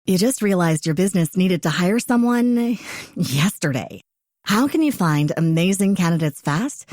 You just realized your business needed to hire someone yesterday. How can you find amazing candidates fast?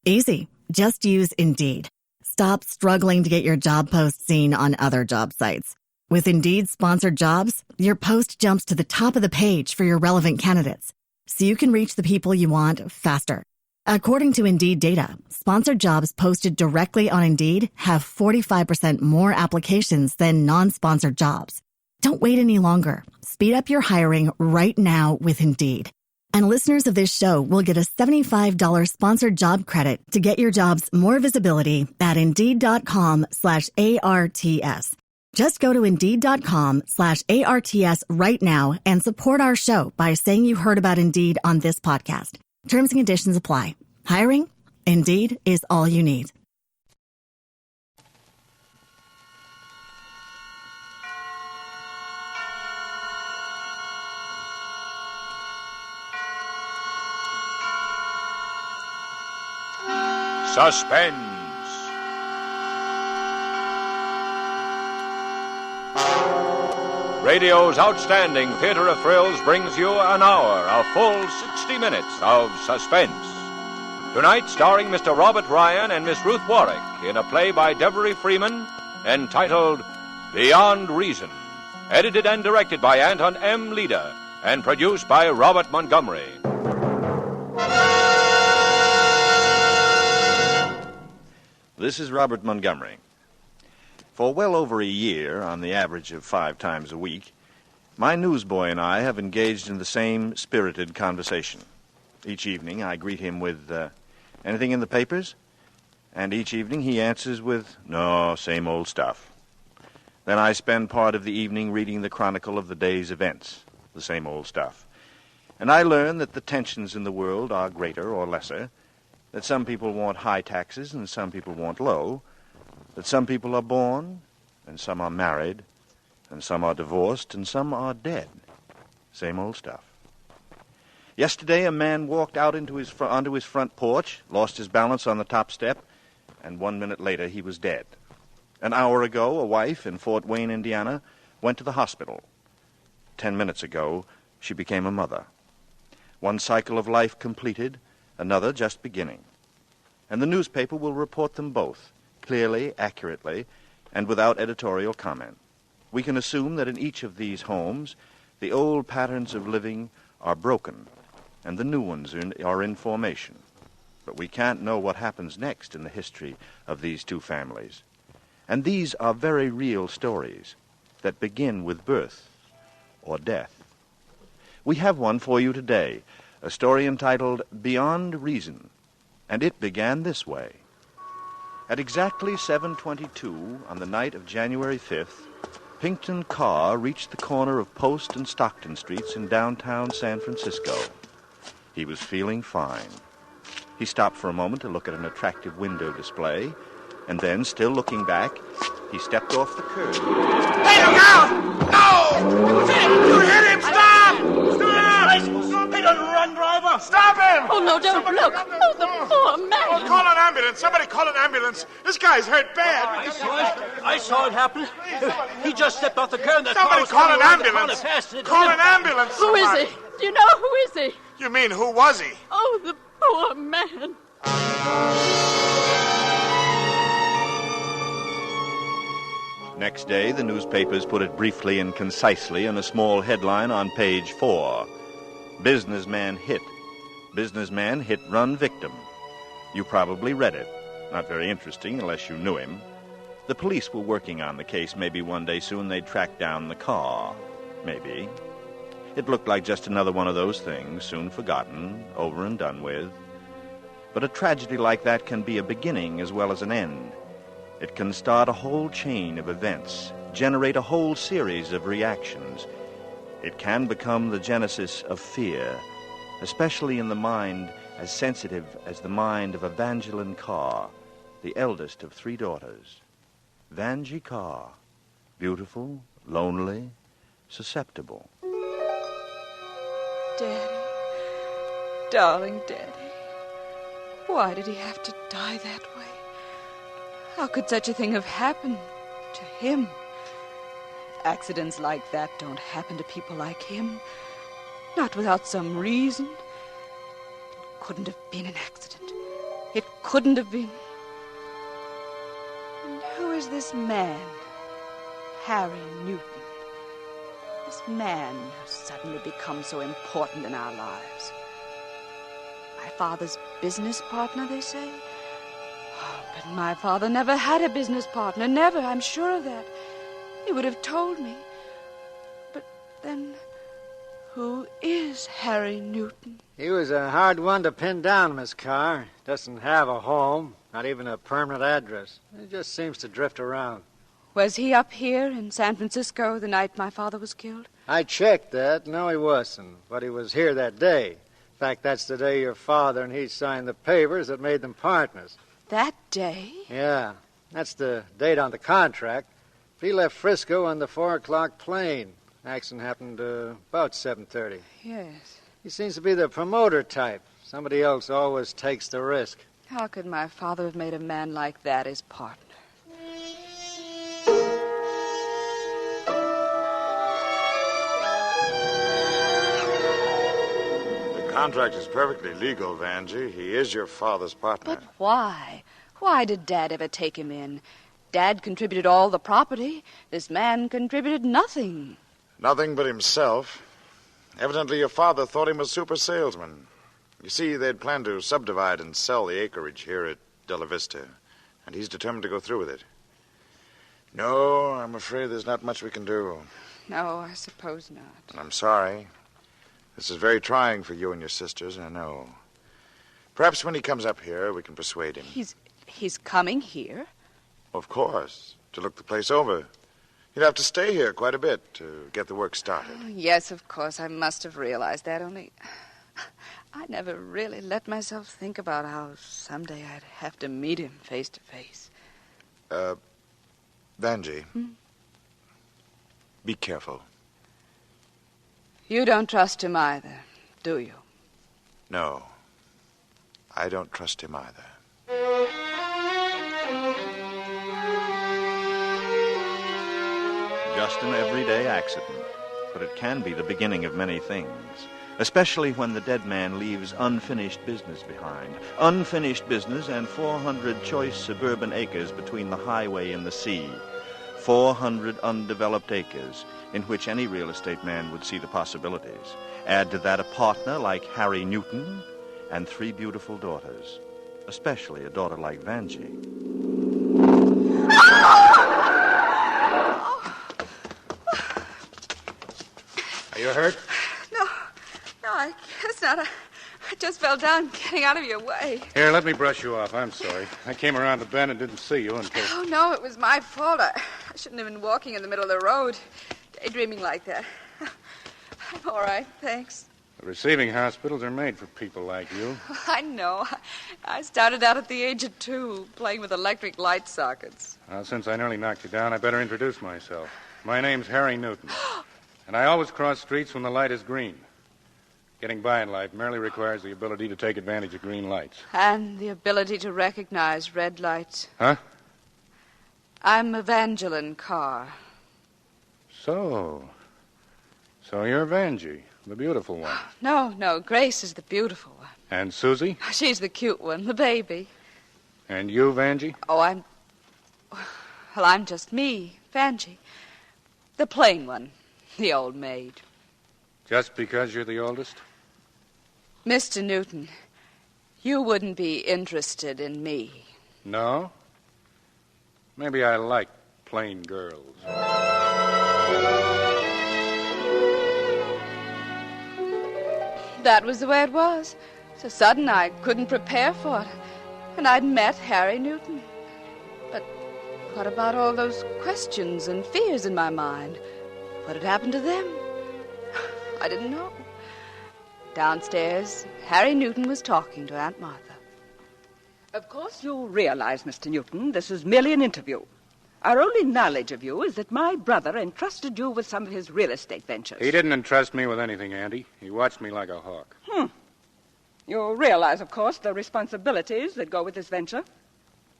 Easy. Just use Indeed. Stop struggling to get your job post seen on other job sites. With Indeed sponsored jobs, your post jumps to the top of the page for your relevant candidates, so you can reach the people you want faster. According to Indeed data, sponsored jobs posted directly on Indeed have 45% more applications than non-sponsored jobs. Don't wait any longer. Speed up your hiring right now with Indeed. And listeners of this show will get a $75 sponsored job credit to get your jobs more visibility at Indeed.com/ARTS. Just go to Indeed.com/ARTS right now and support our show by saying you heard about Indeed on this podcast. Terms and conditions apply. Hiring? Indeed is all you need. Suspense. Radio's outstanding theater of thrills brings you an hour, a full 60 minutes of suspense. Tonight, starring Mr. Robert Ryan and Miss Ruth Warwick in a play by Devery Freeman entitled Beyond Reason, edited and directed by Anton M. Leda and produced by Robert Montgomery. This is Robert Montgomery. For well over a year, on the average of 5 times a week, my newsboy and I have engaged in the same spirited conversation. Each evening I greet him with, anything in the papers? And each evening he answers with, no, same old stuff. Then I spend part of the evening reading the chronicle of the day's events, the same old stuff. And I learn that the tensions in the world are greater or lesser, that some people want high taxes and some people want low, that some people are born and some are married and some are divorced and some are dead. Same old stuff. Yesterday a man walked out onto his front porch, lost his balance on the top step, and 1 minute later he was dead. An hour ago a wife in Fort Wayne, Indiana, went to the hospital. 10 minutes ago she became a mother. One cycle of life completed, another just beginning. And the newspaper will report them both, clearly, accurately, and without editorial comment. We can assume that in each of these homes, the old patterns of living are broken, and the new ones are in formation. But we can't know what happens next in the history of these two families. And these are very real stories that begin with birth or death. We have one for you today, a story entitled Beyond Reason, and it began this way. At exactly 7:22 on the night of January 5th, Pinkton Carr reached the corner of Post and Stockton Streets in downtown San Francisco. He was feeling fine. He stopped for a moment to look at an attractive window display, and then, still looking back, he stepped off the curb. Hey, look out! No! You hit him! Stop! Stop! He doesn't run, driver! Stop him! Oh, no, don't look. Oh, the poor man. Oh, call an ambulance. Somebody call an ambulance. This guy's hurt bad. I saw it happen. He just stepped off the curb. Somebody call an ambulance. Call an ambulance. Who is he? Do you know who is he? You mean, who was he? Oh, the poor man. Next day, the newspapers put it briefly and concisely in a small headline on page 4. Businessman hit. Businessman hit run victim. You probably read it. Not very interesting unless you knew him. The police were working on the case. Maybe one day soon they'd track down the car. Maybe. It looked like just another one of those things, soon forgotten, over and done with. But a tragedy like that can be a beginning as well as an end. It can start a whole chain of events, generate a whole series of reactions. It can become the genesis of fear, especially in the mind as sensitive as the mind of Evangeline Carr, the eldest of 3 daughters. Vangie Carr, beautiful, lonely, susceptible. Daddy, darling Daddy, why did he have to die that way? How could such a thing have happened to him? Accidents like that don't happen to people like him. Not without some reason. It couldn't have been an accident. It couldn't have been. And who is this man? Harry Newton. This man who suddenly becomes so important in our lives. My father's business partner, they say? Oh, but my father never had a business partner. Never, I'm sure of that. He would have told me. But then, who is Harry Newton? He was a hard one to pin down, Miss Carr. Doesn't have a home, not even a permanent address. He just seems to drift around. Was he up here in San Francisco the night my father was killed? I checked that. No, he wasn't. But he was here that day. In fact, that's the day your father and he signed the papers that made them partners. That day? Yeah. That's the date on the contract. He left Frisco on the 4 o'clock plane. Accident happened about 7:30. Yes. He seems to be the promoter type. Somebody else always takes the risk. How could my father have made a man like that his partner? The contract is perfectly legal, Vanjie. He is your father's partner. But why? Why did Dad ever take him in? Dad contributed all the property. This man contributed nothing. Nothing but himself. Evidently, your father thought him a super salesman. You see, they'd planned to subdivide and sell the acreage here at Della Vista, and he's determined to go through with it. No, I'm afraid there's not much we can do. No, I suppose not. I'm sorry. This is very trying for you and your sisters, I know. Perhaps when he comes up here, we can persuade him. He's coming here? Of course, to look the place over. You'd have to stay here quite a bit to get the work started. Oh, yes, of course, I must have realized that, only I never really let myself think about how someday I'd have to meet him face to face. Vanjie, be careful. You don't trust him either, do you? No, I don't trust him either. Just an everyday accident, but it can be the beginning of many things, especially when the dead man leaves unfinished business behind. Unfinished business and 400 choice suburban acres between the highway and the sea. 400 undeveloped acres in which any real estate man would see the possibilities. Add to that a partner like Harry Newton and 3 beautiful daughters, especially a daughter like Vanjie. Are you hurt? No, I guess not. I just fell down getting out of your way. Here, let me brush you off. I'm sorry. I came around the bend and didn't see you until... Oh, no, it was my fault. I shouldn't have been walking in the middle of the road, daydreaming like that. I'm all right, thanks. The receiving hospitals are made for people like you. I know. I started out at the age of 2, playing with electric light sockets. Well, since I nearly knocked you down, I better introduce myself. My name's Harry Newton, and I always cross streets when the light is green. Getting by in life merely requires the ability to take advantage of green lights. And the ability to recognize red lights. Huh? I'm Evangeline Carr. So you're Vanjie, the beautiful one. No, Grace is the beautiful one. And Susie? She's the cute one, the baby. And you, Vanjie? Oh, I'm just me, Vanjie. The plain one, the old maid. Just because you're the oldest? Mr. Newton, you wouldn't be interested in me. No? Maybe I like plain girls. That was the way it was. So sudden I couldn't prepare for it. And I'd met Harry Newton. But what about all those questions and fears in my mind? What had happened to them? I didn't know. Downstairs, Harry Newton was talking to Aunt Martha. Of course you realize, Mr. Newton, this is merely an interview. Our only knowledge of you is that my brother entrusted you with some of his real estate ventures. He didn't entrust me with anything, Andy. He watched me like a hawk. You realize, of course, the responsibilities that go with this venture.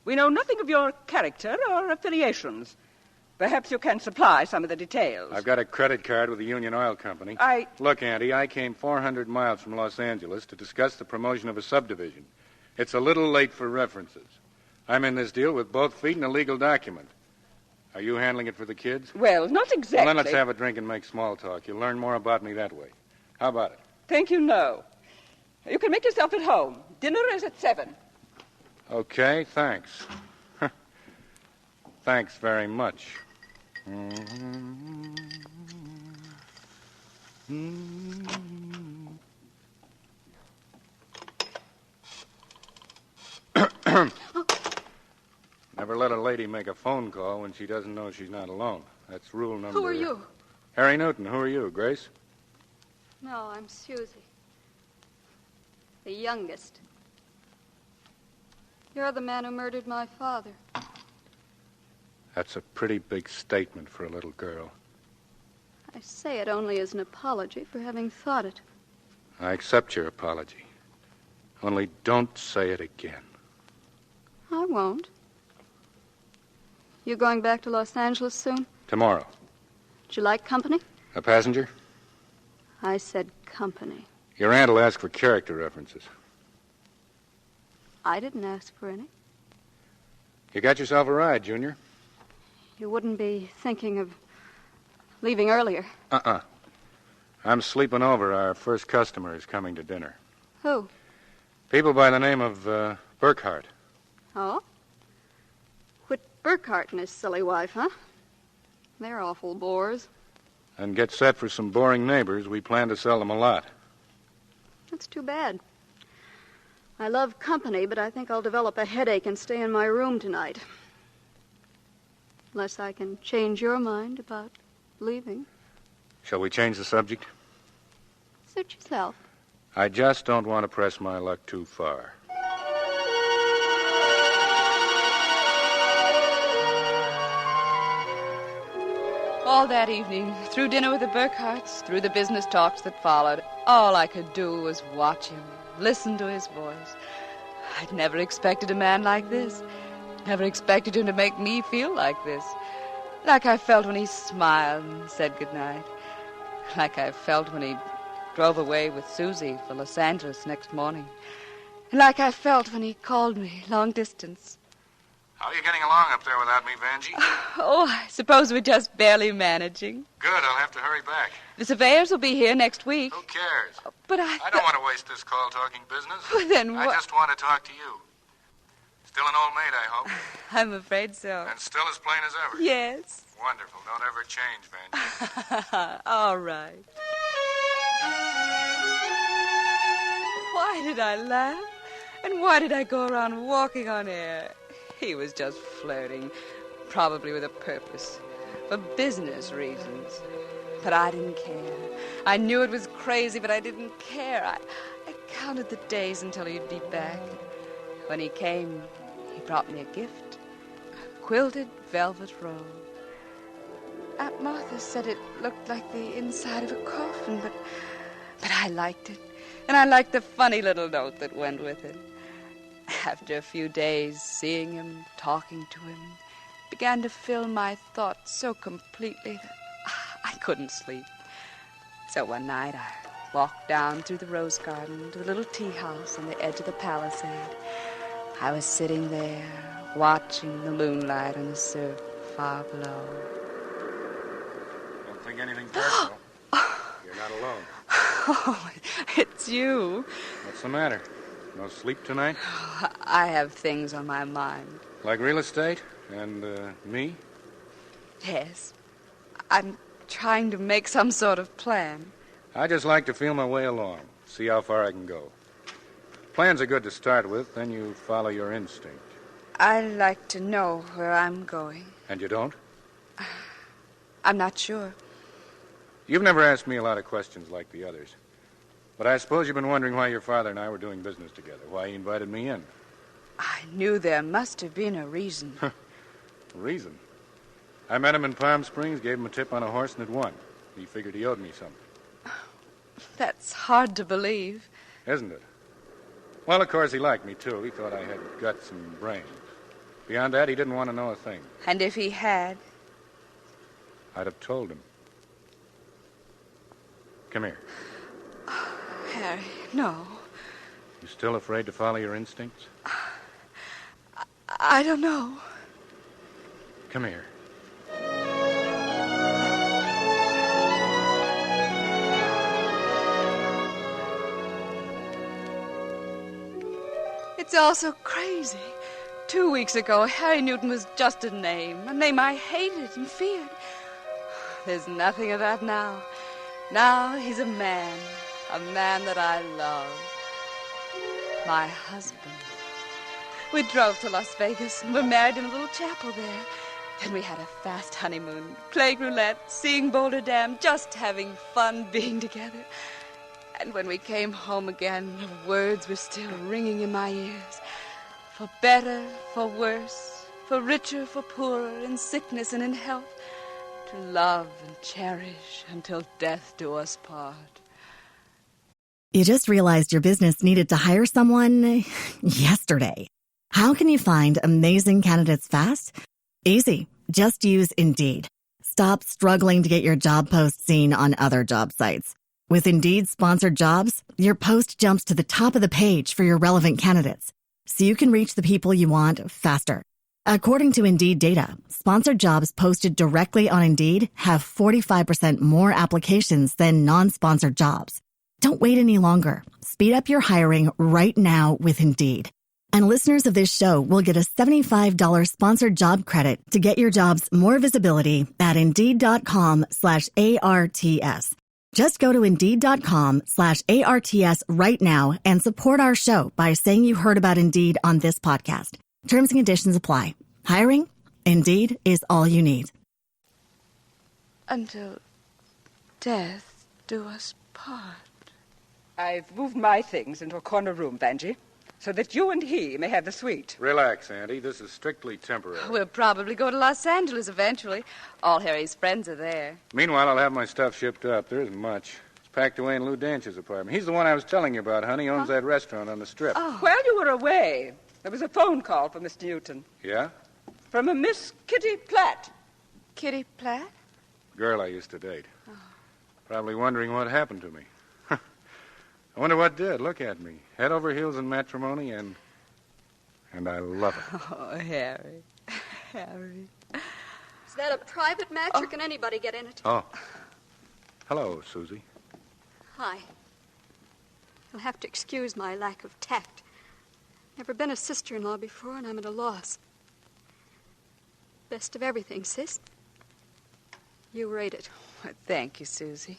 We know nothing of your character or affiliations. Perhaps you can supply some of the details. I've got a credit card with the Union Oil Company. Look, Auntie, I came 400 miles from Los Angeles to discuss the promotion of a subdivision. It's a little late for references. I'm in this deal with both feet and a legal document. Are you handling it for the kids? Well, not exactly. Well, then let's have a drink and make small talk. You'll learn more about me that way. How about it? Thank you, no. You can make yourself at home. Dinner is at 7. Okay, thanks. Thanks very much. Never let a lady make a phone call when she doesn't know she's not alone. That's rule number... Who are you? Harry Newton. Who are you, Grace? No, I'm Susie. The youngest. You're the man who murdered my father. That's a pretty big statement for a little girl. I say it only as an apology for having thought it. I accept your apology. Only don't say it again. I won't. You going back to Los Angeles soon? Tomorrow. Would you like company? A passenger? I said company. Your aunt will ask for character references. I didn't ask for any. You got yourself a ride, Junior. You wouldn't be thinking of leaving earlier. I'm sleeping over. Our first customer is coming to dinner. Who? People by the name of Burkhart. Oh? Whit Burkhart and his silly wife, huh? They're awful bores. And get set for some boring neighbors. We plan to sell them a lot. That's too bad. I love company, but I think I'll develop a headache and stay in my room tonight. Unless I can change your mind about leaving. Shall we change the subject? Suit yourself. I just don't want to press my luck too far. All that evening, through dinner with the Burkharts, through the business talks that followed, all I could do was watch him, listen to his voice. I'd never expected a man like this. Never expected him to make me feel like this. Like I felt when he smiled and said goodnight. Like I felt when he drove away with Susie for Los Angeles next morning. And like I felt when he called me long distance. How are you getting along up there without me, Vanjie? Oh, I suppose we're just barely managing. Good, I'll have to hurry back. The surveyors will be here next week. Who cares? But I don't want to waste this call talking business. Well, then what? I just want to talk to you. Still an old maid, I hope. I'm afraid so. And still as plain as ever. Yes. Wonderful. Don't ever change, Vanjie. All right. Why did I laugh? And why did I go around walking on air? He was just flirting, probably with a purpose, for business reasons. But I didn't care. I knew it was crazy, but I didn't care. I counted the days until he'd be back. When he came, he brought me a gift, a quilted velvet robe. Aunt Martha said it looked like the inside of a coffin, but I liked it. And I liked the funny little note that went with it. After a few days, seeing him, talking to him, began to fill my thoughts so completely that I couldn't sleep. So one night I walked down through the rose garden to the little tea house on the edge of the palisade. I was sitting there, watching the moonlight on the surf far below. Don't think anything personal. You're not alone. Oh, it's you. What's the matter? No sleep tonight? I have things on my mind. Like real estate? And, me? Yes. I'm trying to make some sort of plan. I just like to feel my way along, see how far I can go. Plans are good to start with, then you follow your instinct. I like to know where I'm going. And you don't? I'm not sure. You've never asked me a lot of questions like the others. But I suppose you've been wondering why your father and I were doing business together, why he invited me in. I knew there must have been a reason. Reason? I met him in Palm Springs, gave him a tip on a horse, and it won. He figured he owed me something. That's hard to believe. Isn't it? Well, of course, he liked me, too. He thought I had guts and brains. Beyond that, he didn't want to know a thing. And if he had, I'd have told him. Come here. Oh, Harry, no. You still afraid to follow your instincts? I don't know. Come here. It's all so crazy. 2 weeks ago, Harry Newton was just a name I hated and feared. There's nothing of that now. Now he's a man that I love. My husband. We drove to Las Vegas and were married in a little chapel there. Then we had a fast honeymoon, playing roulette, seeing Boulder Dam, just having fun being together. And when we came home again, the words were still ringing in my ears. For better, for worse, for richer, for poorer, in sickness and in health, to love and cherish until death do us part. You just realized your business needed to hire someone yesterday. How can you find amazing candidates fast? Easy. Just use Indeed. Stop struggling to get your job post seen on other job sites. With Indeed sponsored jobs, your post jumps to the top of the page for your relevant candidates, so you can reach the people you want faster. According to Indeed data, sponsored jobs posted directly on Indeed have 45% more applications than non-sponsored jobs. Don't wait any longer. Speed up your hiring right now with Indeed. And listeners of this show will get a $75 sponsored job credit to get your jobs more visibility at Indeed.com/ARTS. Just go to Indeed.com/ARTS right now and support our show by saying you heard about Indeed on this podcast. Terms and conditions apply. Hiring? Indeed is all you need. Until death do us part. I've moved my things into a corner room, Vanjie, so that you and he may have the suite. Relax, Auntie. This is strictly temporary. We'll probably go to Los Angeles eventually. All Harry's friends are there. Meanwhile, I'll have my stuff shipped up. There isn't much. It's packed away in Lou Danch's apartment. He's the one I was telling you about, honey. He owns that restaurant on the Strip. Oh. While you were away, there was a phone call from Mr. Newton. Yeah? From a Miss Kitty Platt. Kitty Platt? Girl I used to date. Oh. Probably wondering what happened to me. I wonder what did. Look at me. Head over heels in matrimony, and I love it. Oh, Harry. Harry. Is that a private match, or can anybody get in it? Oh. Hello, Susie. Hi. You'll have to excuse my lack of tact. Never been a sister-in-law before, and I'm at a loss. Best of everything, sis. You rate it. Well, thank you, Susie.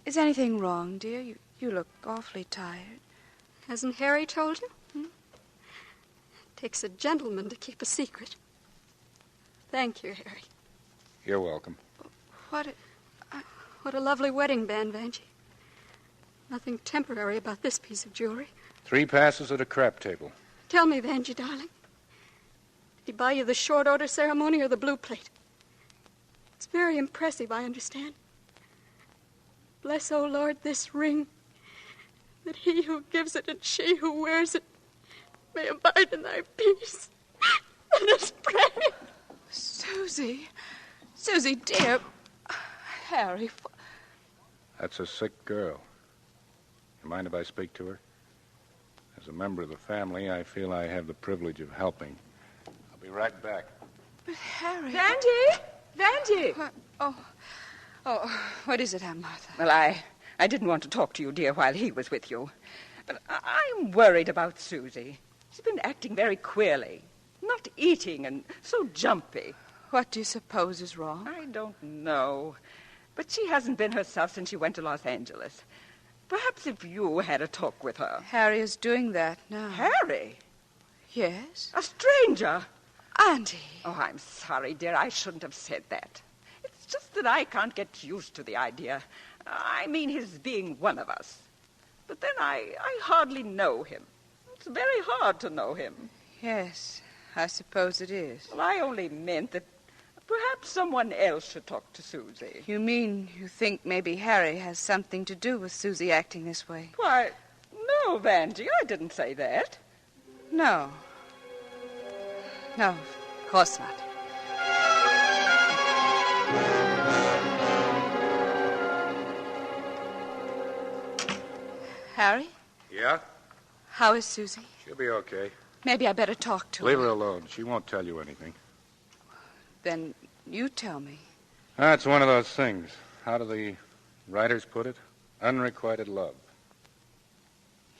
Is anything wrong, dear? You look awfully tired. Hasn't Harry told you? Takes a gentleman to keep a secret. Thank you, Harry. You're welcome. What a lovely wedding band, Vanjie. Nothing temporary about this piece of jewelry. 3 passes at a crap table. Tell me, Vanjie, darling. Did he buy you the short order ceremony or the blue plate? It's very impressive, I understand. Bless, O Lord, this ring, that he who gives it and she who wears it may abide in thy peace. Let us pray. Susie, dear. Harry. That's a sick girl. You mind if I speak to her? As a member of the family, I feel I have the privilege of helping. I'll be right back. But Harry... Vanjie! Oh, what is it, Aunt Martha? Well, I didn't want to talk to you, dear, while he was with you. But I'm worried about Susie. She's been acting very queerly. Not eating and so jumpy. What do you suppose is wrong? I don't know. But she hasn't been herself since she went to Los Angeles. Perhaps if you had a talk with her. Harry is doing that now. Harry? Yes? A stranger? Auntie. Oh, I'm sorry, dear. I shouldn't have said that. It's just that I can't get used to the idea. I mean, his being one of us. But then I hardly know him. It's very hard to know him. Yes, I suppose it is. Well, I only meant that perhaps someone else should talk to Susie. You mean you think maybe Harry has something to do with Susie acting this way? Why, no, Vanjie, I didn't say that. No. No, of course not. Harry? Yeah? How is Susie? She'll be okay. Maybe I better talk to her. Leave her alone. She won't tell you anything. Then you tell me. That's one of those things. How do the writers put it? Unrequited love.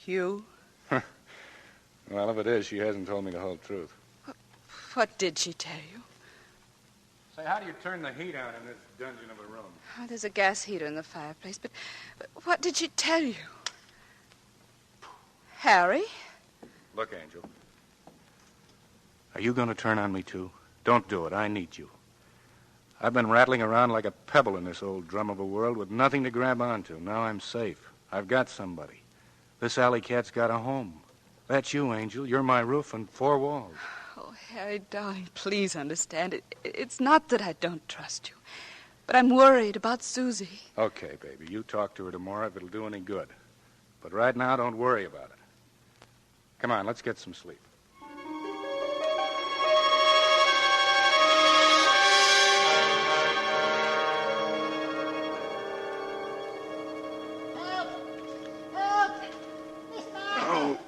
You? Well, if it is, she hasn't told me the whole truth. What did she tell you? Say, how do you turn the heat on in this dungeon of a room? Oh, there's a gas heater in the fireplace, but what did she tell you? Harry? Look, Angel. Are you going to turn on me, too? Don't do it. I need you. I've been rattling around like a pebble in this old drum of a world with nothing to grab onto. Now I'm safe. I've got somebody. This alley cat's got a home. That's you, Angel. You're my roof and four walls. Oh, Harry, darling, please understand. It's not that I don't trust you, but I'm worried about Susie. Okay, baby. You talk to her tomorrow if it'll do any good. But right now, don't worry about it. Come on, let's get some sleep.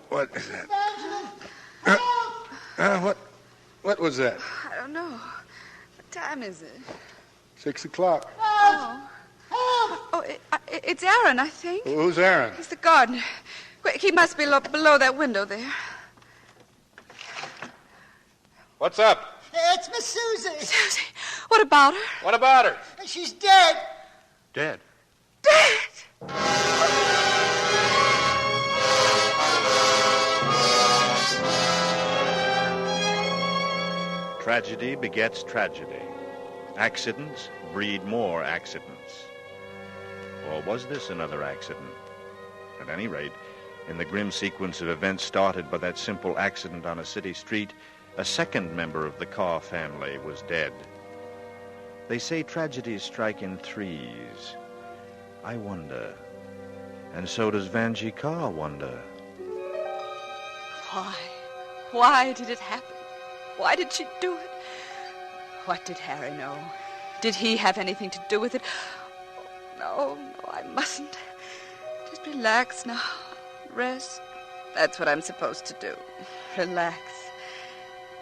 What is that? What was that? I don't know. What time is it? 6 o'clock. It's Aaron, I think. Who's Aaron? He's the gardener. Quick, he must be below that window there. What's up? It's Miss Susie. Susie, what about her? What about her? She's dead. Dead. Dead? Tragedy begets tragedy. Accidents breed more accidents. Or was this another accident? At any rate, in the grim sequence of events started by that simple accident on a city street, a second member of the Carr family was dead. They say tragedies strike in threes. I wonder. And so does Vanjie Carr wonder. Why? Why did it happen? Why did she do it? What did Harry know? Did he have anything to do with it? No, I mustn't. Just relax now. Rest. That's what I'm supposed to do. Relax.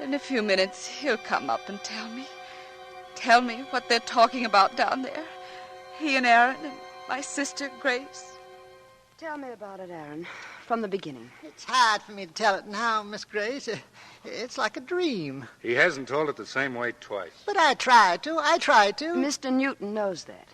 In a few minutes, he'll come up and tell me. Tell me what they're talking about down there. He and Aaron and my sister, Grace. Tell me about it, Aaron, from the beginning. It's hard for me to tell it now, Miss Grace. It's like a dream. He hasn't told it the same way twice. But I try to. Mr. Newton knows that.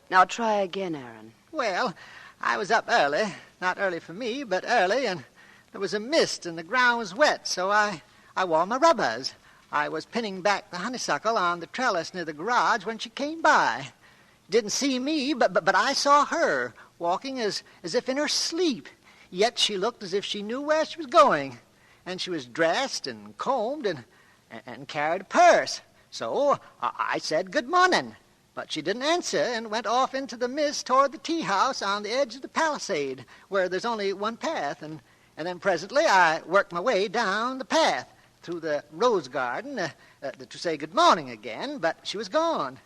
Now try again, Aaron. Well, I was up early. Not early for me, but early, and there was a mist and the ground was wet, so I wore my rubbers. I was pinning back the honeysuckle on the trellis near the garage when she came by. Didn't see me, but I saw her, walking as if in her sleep. Yet she looked as if she knew where she was going. And she was dressed and combed and carried a purse. So I said good morning. But she didn't answer and went off into the mist toward the tea house on the edge of the palisade, where there's only one path. And then presently I worked my way down the path through the rose garden to say good morning again, but she was gone.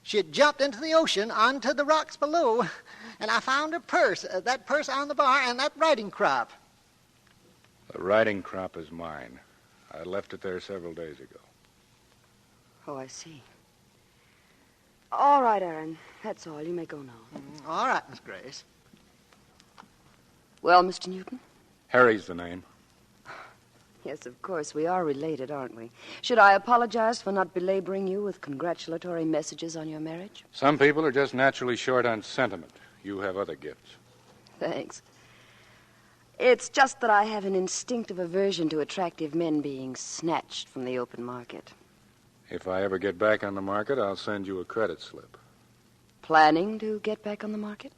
She had jumped into the ocean onto the rocks below, and I found her purse, that purse on the bar, and that riding crop. The riding crop is mine. I left it there several days ago. Oh, I see. All right, Aaron. That's all. You may go now. All right, Miss Grace. Well, Mr. Newton? Harry's the name. Yes, of course. We are related, aren't we? Should I apologize for not belaboring you with congratulatory messages on your marriage? Some people are just naturally short on sentiment. You have other gifts. Thanks. It's just that I have an instinctive aversion to attractive men being snatched from the open market. If I ever get back on the market, I'll send you a credit slip. Planning to get back on the market?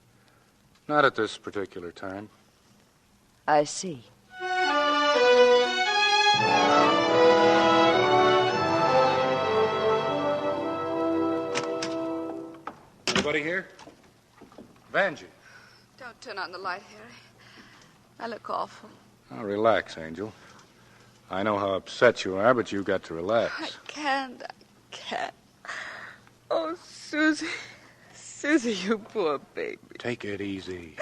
Not at this particular time. I see. Anybody here? Vanjie. Don't turn on the light, Harry. I look awful. Now, relax, Angel. I know how upset you are, but you've got to relax. I can't. Oh, Susie. Susie, you poor baby. Take it easy.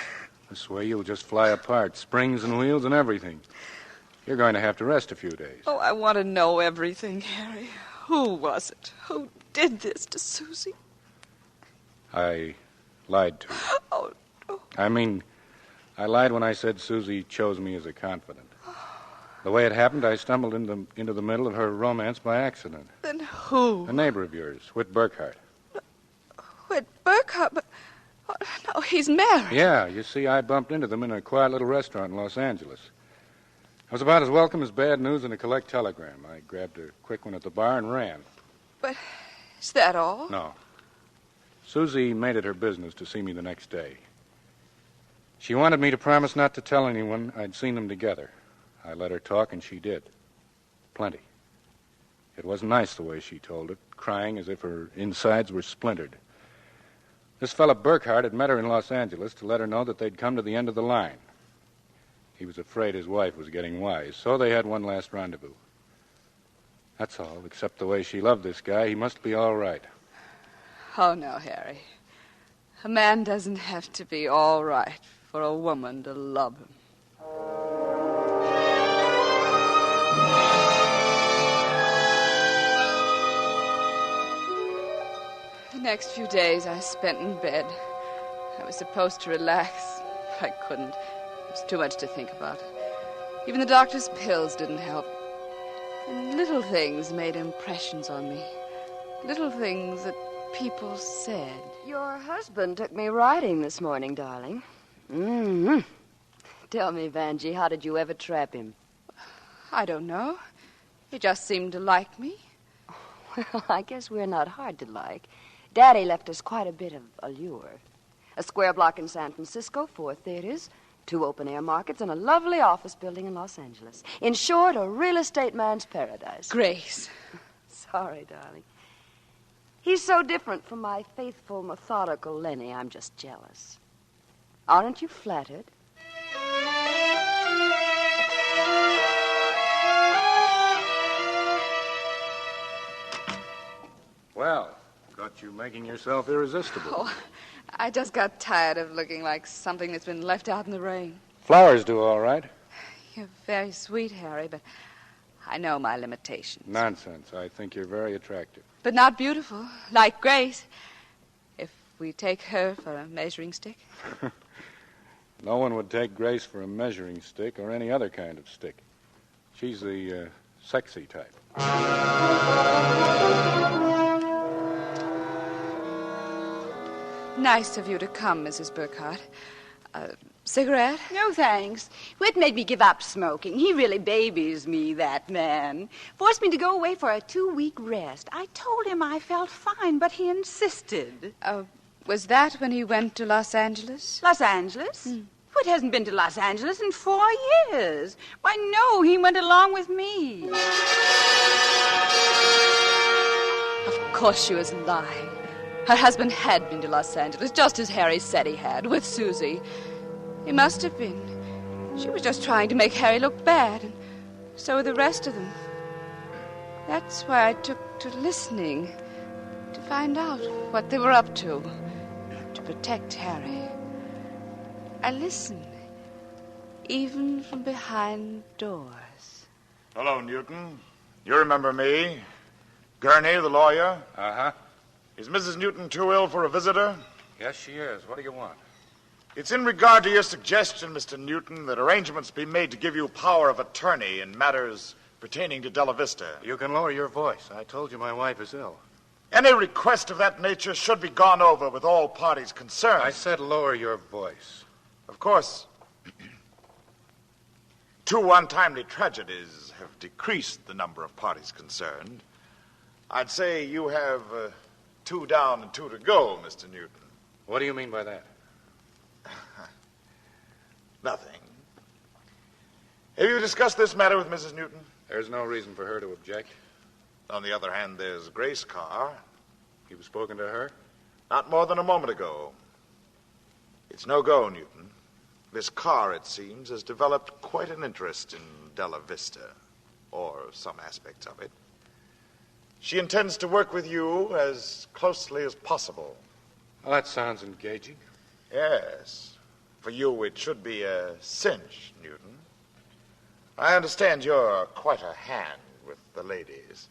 This way you'll just fly apart, springs and wheels and everything. You're going to have to rest a few days. Oh, I want to know everything, Harry. Who was it? Who did this to Susie? I lied to her. Oh, no. I mean, I lied when I said Susie chose me as a confidant. The way it happened, I stumbled into the middle of her romance by accident. Then who? A neighbor of yours, Whit Burkhart. Whit Burkhart? But, oh, no, he's married. Yeah, you see, I bumped into them in a quiet little restaurant in Los Angeles. I was about as welcome as bad news in a collect telegram. I grabbed a quick one at the bar and ran. But is that all? No. Susie made it her business to see me the next day. She wanted me to promise not to tell anyone I'd seen them together. I let her talk, and she did. Plenty. It wasn't nice the way she told it, crying as if her insides were splintered. This fellow Burkhart had met her in Los Angeles to let her know that they'd come to the end of the line. He was afraid his wife was getting wise, so they had one last rendezvous. That's all, except the way she loved this guy. He must be all right. Oh, no, Harry. A man doesn't have to be all right for a woman to love him. The next few days I spent in bed. I was supposed to relax. I couldn't. It was too much to think about. Even the doctor's pills didn't help. And little things made impressions on me. Little things that people said. Your husband took me riding this morning, darling. Mm-hmm. Tell me, Vanjie, how did you ever trap him? I don't know. He just seemed to like me. Well, I guess we're not hard to like. Daddy left us quite a bit of allure. A square block in San Francisco, 4 theaters, 2 open-air markets, and a lovely office building in Los Angeles. In short, a real estate man's paradise. Grace. Sorry, darling. He's so different from my faithful, methodical Lenny, I'm just jealous. Aren't you flattered? Well, got you making yourself irresistible. Oh, I just got tired of looking like something that's been left out in the rain. Flowers do all right. You're very sweet, Harry, but I know my limitations. Nonsense. I think you're very attractive. But not beautiful, like Grace. If we take her for a measuring stick. No one would take Grace for a measuring stick or any other kind of stick. She's the sexy type. Nice of you to come, Mrs. Burkhart. Cigarette? No, thanks. Whit made me give up smoking. He really babies me, that man. Forced me to go away for a 2-week rest. I told him I felt fine, but he insisted. Was that when he went to Los Angeles? Los Angeles? Whit hasn't been to Los Angeles in 4 years. Why, no, he went along with me. Of course she was lying. Her husband had been to Los Angeles, just as Harry said he had, with Susie. He must have been. She was just trying to make Harry look bad, and so were the rest of them. That's why I took to listening, to find out what they were up to protect Harry. I listened, even from behind doors. Hello, Newton. You remember me? Gurney, the lawyer? Uh-huh. Is Mrs. Newton too ill for a visitor? Yes, she is. What do you want? It's in regard to your suggestion, Mr. Newton, that arrangements be made to give you power of attorney in matters pertaining to Della Vista. You can lower your voice. I told you my wife is ill. Any request of that nature should be gone over with all parties concerned. I said lower your voice. Of course, 2 untimely tragedies have decreased the number of parties concerned. I'd say you have 2 down and 2 to go, Mr. Newton. What do you mean by that? Nothing. Have you discussed this matter with Mrs. Newton? There's no reason for her to object. On the other hand, there's Grace Carr. You've spoken to her? Not more than a moment ago. It's no go, Newton. This Carr, it seems, has developed quite an interest in Della Vista, or some aspects of it. She intends to work with you as closely as possible. Well, that sounds engaging. Yes. For you, it should be a cinch, Newton. I understand you're quite a hand with the ladies.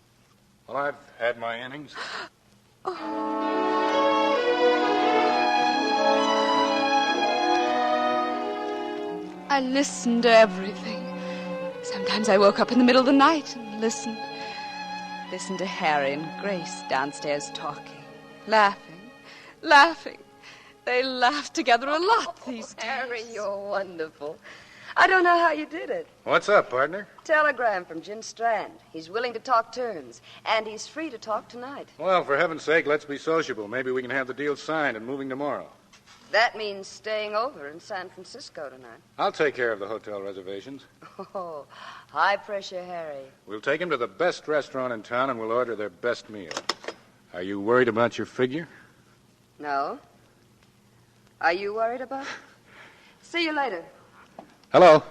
Well, I've had my innings. I listened to everything. Sometimes I woke up in the middle of the night and listened. Listened to Harry and Grace downstairs talking, laughing. They laugh together a lot these days. Harry, you're wonderful. I don't know how you did it. What's up, partner? Telegram from Jim Strand. He's willing to talk terms, and he's free to talk tonight. Well, for heaven's sake, let's be sociable. Maybe we can have the deal signed and moving tomorrow. That means staying over in San Francisco tonight. I'll take care of the hotel reservations. Oh, high pressure, Harry. We'll take him to the best restaurant in town, and we'll order their best meal. Are you worried about your figure? No. Are you worried about it? See you later. Hello.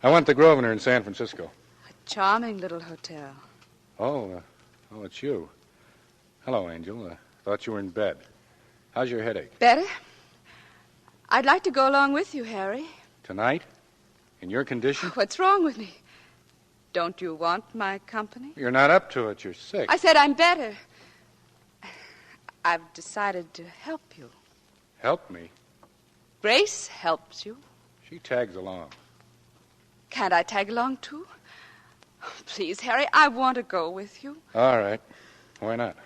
I want the Grosvenor in San Francisco. A charming little hotel. Oh, it's you. Hello, Angel. Thought you were in bed. How's your headache? Better? I'd like to go along with you, Harry. Tonight? In your condition? What's wrong with me? Don't you want my company? You're not up to it. You're sick. I said I'm better. I've decided to help you. Help me? Grace helps you. She tags along. Can't I tag along, too? Oh, please, Harry, I want to go with you. All right. Why not?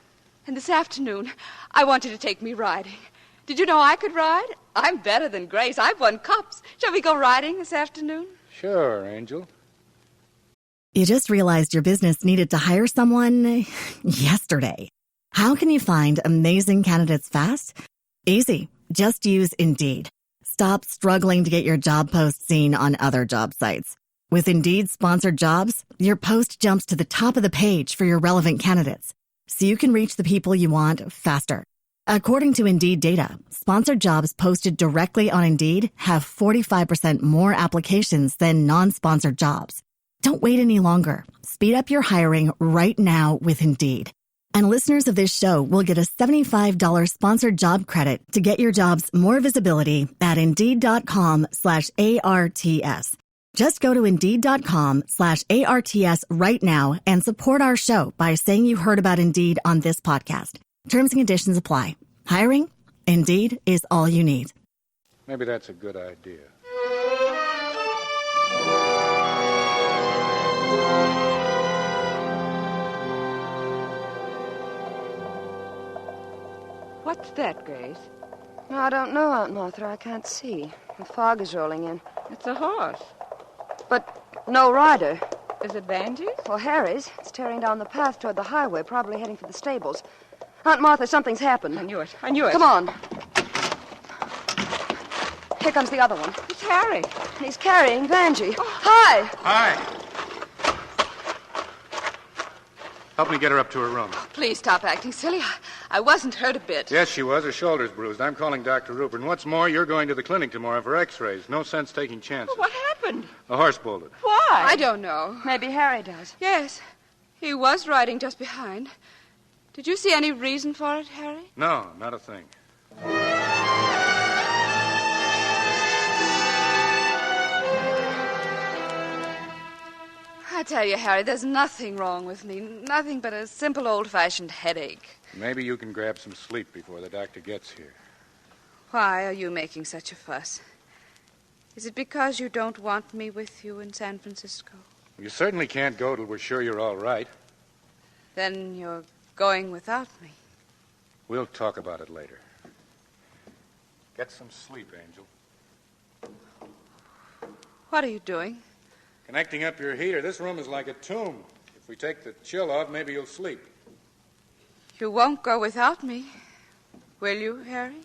And this afternoon, I want you to take me riding. Did you know I could ride? I'm better than Grace. I've won cups. Shall we go riding this afternoon? Sure, Angel. You just realized your business needed to hire someone yesterday. How can you find amazing candidates fast? Easy. Just use Indeed. Stop struggling to get your job post seen on other job sites. With Indeed sponsored jobs, your post jumps to the top of the page for your relevant candidates, so you can reach the people you want faster. According to Indeed data, sponsored jobs posted directly on Indeed have 45% more applications than non-sponsored jobs. Don't wait any longer. Speed up your hiring right now with Indeed. And listeners of this show will get a $75 sponsored job credit to get your jobs more visibility at Indeed.com/ARTS. Just go to Indeed.com/ARTS right now and support our show by saying you heard about Indeed on this podcast. Terms and conditions apply. Hiring? Indeed is all you need. Maybe that's a good idea. What's that, Grace? No, I don't know, Aunt Martha. I can't see. The fog is rolling in. It's a horse. But no rider. Is it Vanjie's? Well, Harry's. It's tearing down the path toward the highway, probably heading for the stables. Aunt Martha, something's happened. I knew it. Come on. Here comes the other one. It's Harry. He's carrying Vanjie. Oh. Hi. Hi. Help me get her up to her room. Please stop acting silly. I wasn't hurt a bit. Yes, she was. Her shoulder's bruised. I'm calling Dr. Rupert. And what's more, you're going to the clinic tomorrow for x-rays. No sense taking chances. What happened? A horse bolted. Why? I don't know. Maybe Harry does. Yes. He was riding just behind. Did you see any reason for it, Harry? No, not a thing. I tell you, Harry, there's nothing wrong with me. Nothing but a simple old-fashioned headache. Maybe you can grab some sleep before the doctor gets here. Why are you making such a fuss? Is it because you don't want me with you in San Francisco? You certainly can't go till we're sure you're all right. Then you're going without me. We'll talk about it later. Get some sleep, Angel. What are you doing? Connecting up your heater. This room is like a tomb. If we take the chill off, maybe you'll sleep. You won't go without me, will you, Harry?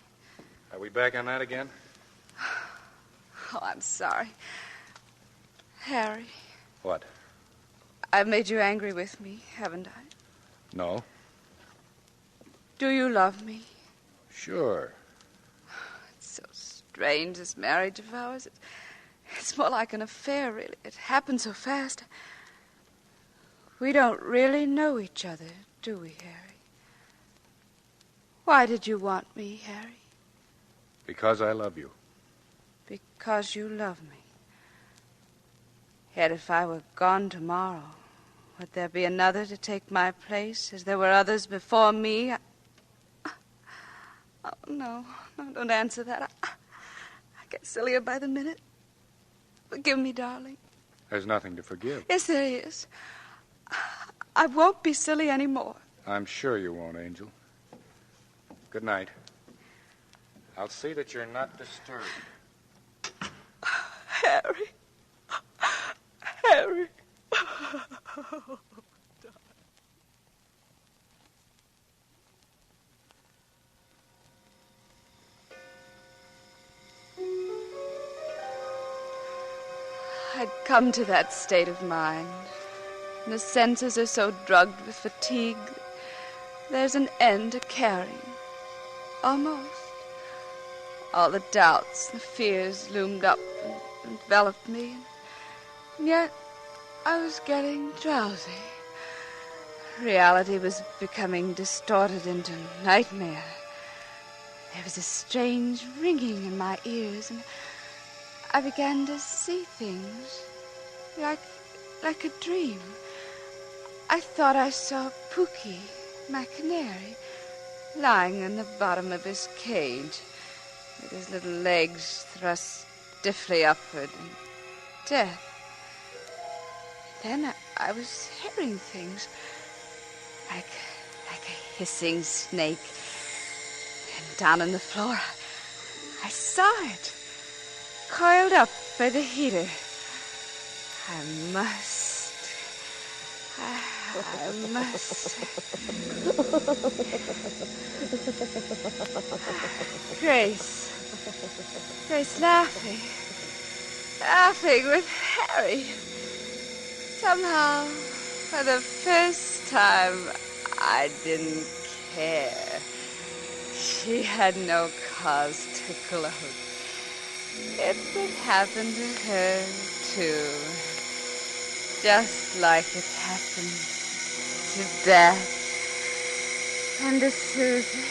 Are we back on that again? Oh, I'm sorry. Harry. What? I've made you angry with me, haven't I? No. Do you love me? Sure. It's so strange, this marriage of ours. It's more like an affair, really. It happened so fast. We don't really know each other, do we, Harry? Why did you want me, Harry? Because I love you. because you love me. Yet if I were gone tomorrow, would there be another to take my place as there were others before me? Oh, no, don't answer that. I get sillier by the minute. Forgive me, darling. There's nothing to forgive. Yes, there is. I won't be silly anymore. I'm sure you won't, Angel. Good night. I'll see that you're not disturbed. Harry. Harry. I'd come to that state of mind. And the senses are so drugged with fatigue, there's an end to caring. Almost. All the doubts, the fears loomed up and enveloped me. And yet, I was getting drowsy. Reality was becoming distorted into nightmare. There was a strange ringing in my ears, and I began to see things like a dream. I thought I saw Pookie, my canary, lying in the bottom of his cage, with his little legs thrust stiffly upward in death. Then I was hearing things like a hissing snake. And down on the floor, I saw it, coiled up by the heater. I must. Grace laughing with Harry. Somehow, for the first time, I didn't care. She had no cause to gloat. It would happen to her, too. Just like it happened to Beth and to Susan.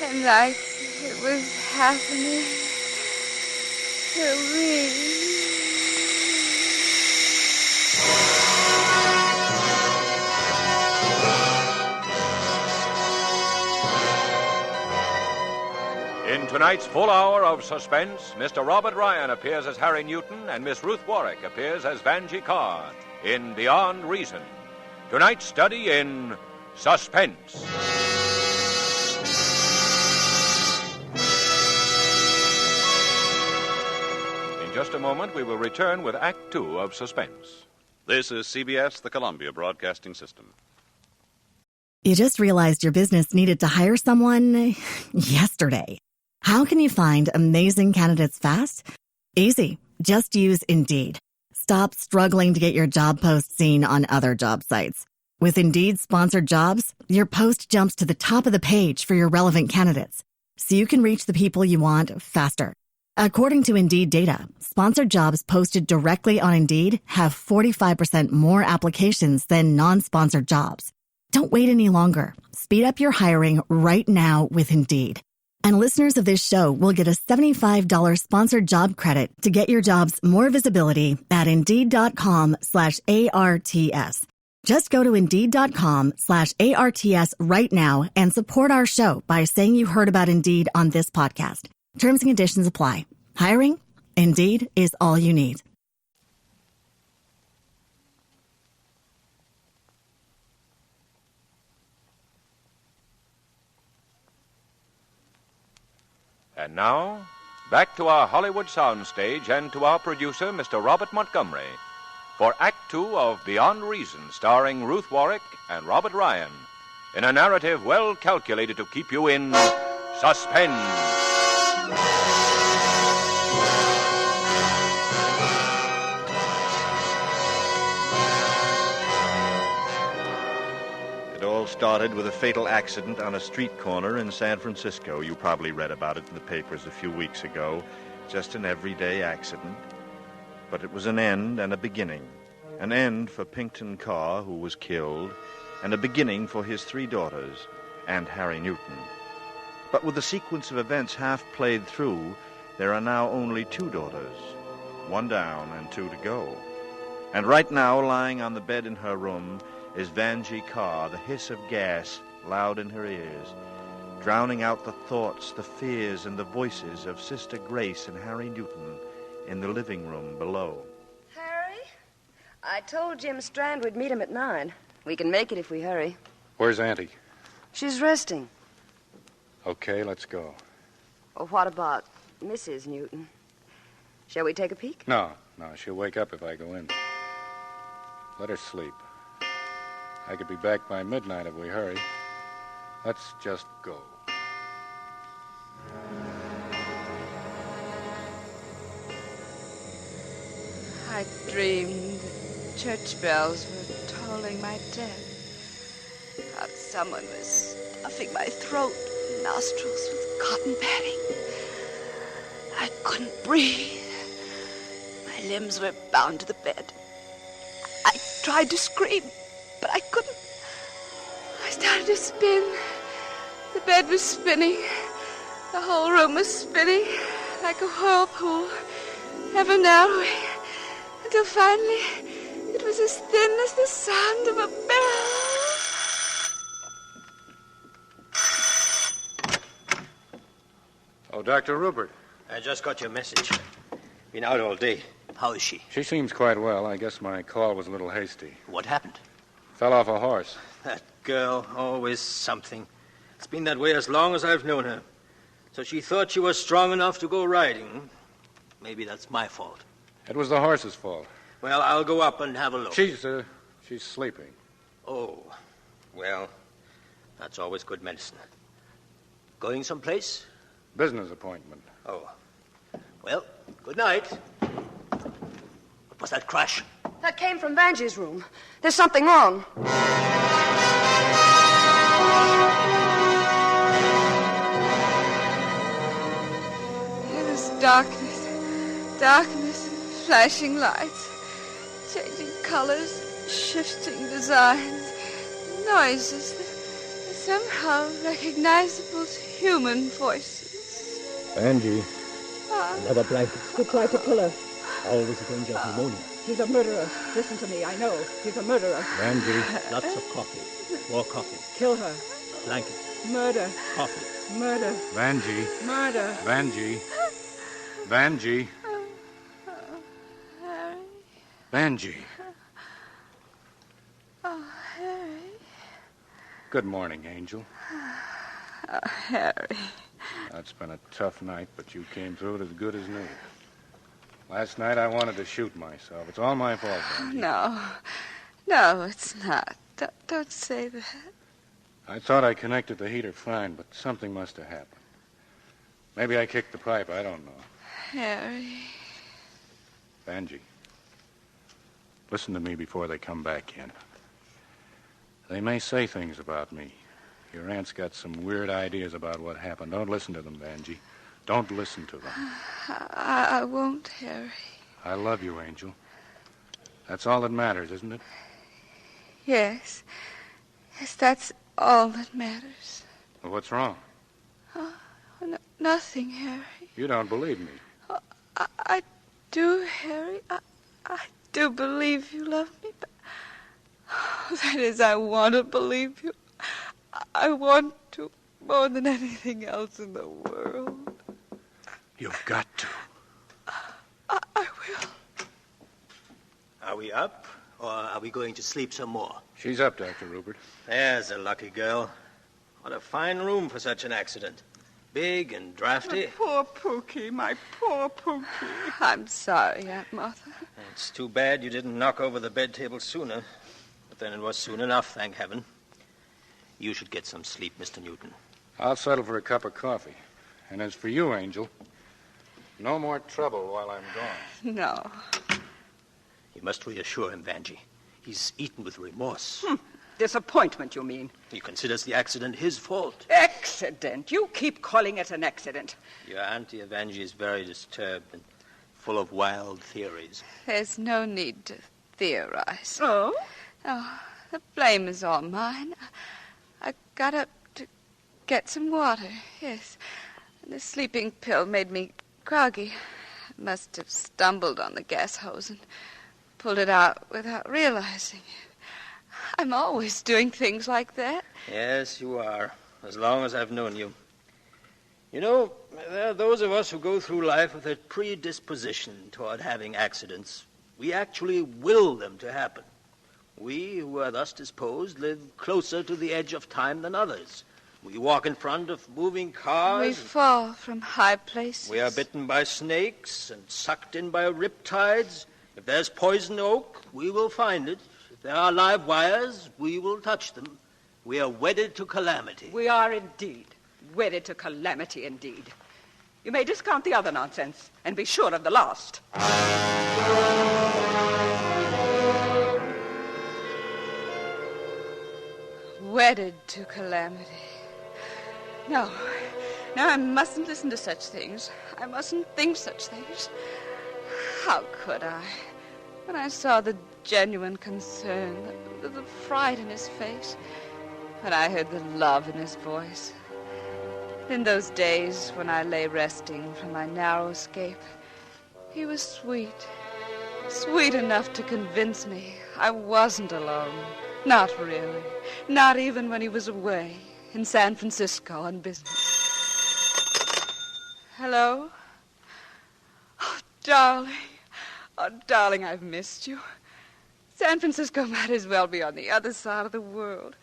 And like it was happening to me. In tonight's full hour of suspense, Mr. Robert Ryan appears as Harry Newton and Miss Ruth Warwick appears as Vanjie Carr in Beyond Reason. Tonight's study in Suspense. In just a moment, we will return with Act Two of Suspense. This is CBS, the Columbia Broadcasting System. You just realized your business needed to hire someone yesterday. How can you find amazing candidates fast? Easy. Just use Indeed. Stop struggling to get your job post seen on other job sites. With Indeed sponsored jobs, your post jumps to the top of the page for your relevant candidates, so you can reach the people you want faster. According to Indeed data, sponsored jobs posted directly on Indeed have 45% more applications than non-sponsored jobs. Don't wait any longer. Speed up your hiring right now with Indeed. And listeners of this show will get a $75 sponsored job credit to get your jobs more visibility at Indeed.com/ARTS. Just go to Indeed.com/ARTS right now and support our show by saying you heard about Indeed on this podcast. Terms and conditions apply. Hiring? Indeed is all you need. And now, back to our Hollywood soundstage and to our producer, Mr. Robert Montgomery, for Act Two of Beyond Reason, starring Ruth Warwick and Robert Ryan, in a narrative well calculated to keep you in suspense. It all started with a fatal accident on a street corner in San Francisco. You probably read about it in the papers a few weeks ago. Just an everyday accident. But it was an end and a beginning. An end for Pinkton Carr, who was killed, and a beginning for his 3 daughters and Harry Newton. But with the sequence of events half played through, there are now only 2 daughters, 1 down and 2 to go. And right now, lying on the bed in her room, is Vanjie Carr, the hiss of gas loud in her ears, drowning out the thoughts, the fears, and the voices of Sister Grace and Harry Newton in the living room below. Harry, I told Jim Strand we'd meet him at 9. We can make it if we hurry. Where's Auntie? She's resting. Okay, let's go. Well, what about Mrs. Newton? Shall we take a peek? No, she'll wake up if I go in. Let her sleep. I could be back by midnight if we hurry. Let's just go. I dreamed the church bells were tolling my death. How someone was stuffing my throat and nostrils with cotton padding. I couldn't breathe. My limbs were bound to the bed. I tried to scream, but I couldn't. I started to spin. The bed was spinning. The whole room was spinning like a whirlpool, ever narrowing, until finally it was as thin as the sound of a bell. Oh, Dr. Rupert. I just got your message. Been out all day. How is she? She seems quite well. I guess my call was a little hasty. What happened? Fell off a horse. That girl, always something. It's been that way as long as I've known her. So she thought she was strong enough to go riding. Maybe that's my fault. It was the horse's fault. Well, I'll go up and have a look. She's sleeping. Oh, well, that's always good medicine. Going someplace? Business appointment. Oh. Well, good night. What was that crash? That came from Vanjie's room. There's something wrong. It was darkness, darkness, flashing lights, changing colors, shifting designs, noises that were somehow recognizable to human voices. Angie. Another blanket. Who tried to kill her? Always a danger of pneumonia. He's a murderer. Listen to me. I know. He's a murderer. Angie. Lots of coffee. More coffee. Kill her. Blanket. Murder. Coffee. Murder. Vanjie. Murder. Vanjie. Vanjie. Harry. Vanjie. Oh, Harry. Good morning, Angel. Oh, Harry. It's been a tough night, but you came through it as good as new. Last night I wanted to shoot myself. It's all my fault, Vanjie. No, it's not. Don't say that. I thought I connected the heater fine, but something must have happened. Maybe I kicked the pipe. I don't know. Harry. Vanjie, listen to me before they come back in. They may say things about me. Your aunt's got some weird ideas about what happened. Don't listen to them, Vanjie. Don't listen to them. I won't, Harry. I love you, Angel. That's all that matters, isn't it? Yes. Yes, that's all that matters. Well, what's wrong? Nothing, Harry. You don't believe me. I do, Harry. I do believe you love me, but... that is, I want to believe you. I want to more than anything else in the world. You've got to. I will. Are we up, or are we going to sleep some more? She's up, Dr. Rupert. There's a lucky girl. What a fine room for such an accident. Big and drafty. My poor Pookie, my poor Pookie. I'm sorry, Aunt Martha. It's too bad you didn't knock over the bed table sooner. But then it was soon enough, thank heaven. You should get some sleep, Mr. Newton. I'll settle for a cup of coffee. And as for you, Angel, no more trouble while I'm gone. No. You must reassure him, Vanjie. He's eaten with remorse. Disappointment, you mean? He considers the accident his fault. Accident? You keep calling it an accident. Your Auntie Vanjie is very disturbed and full of wild theories. There's no need to theorize. Oh? Oh, the blame is all mine. I got up to get some water, yes. And the sleeping pill made me groggy. I must have stumbled on the gas hose and pulled it out without realizing it. I'm always doing things like that. Yes, you are, as long as I've known you. You know, there are those of us who go through life with a predisposition toward having accidents. We actually will them to happen. We, who are thus disposed, live closer to the edge of time than others. We walk in front of moving cars. We fall from high places. We are bitten by snakes and sucked in by riptides. If there's poison oak, we will find it. If there are live wires, we will touch them. We are wedded to calamity. We are indeed. Wedded to calamity, indeed. You may discount the other nonsense and be sure of the last. Wedded to calamity. No, I mustn't listen to such things. I mustn't think such things. How could I? When I saw the genuine concern, the fright in his face, when I heard the love in his voice. In those days when I lay resting from my narrow escape, he was sweet. Sweet enough to convince me I wasn't alone. Not really. Not even when he was away in San Francisco on business. Hello? Oh, darling. Oh, darling, I've missed you. San Francisco might as well be on the other side of the world.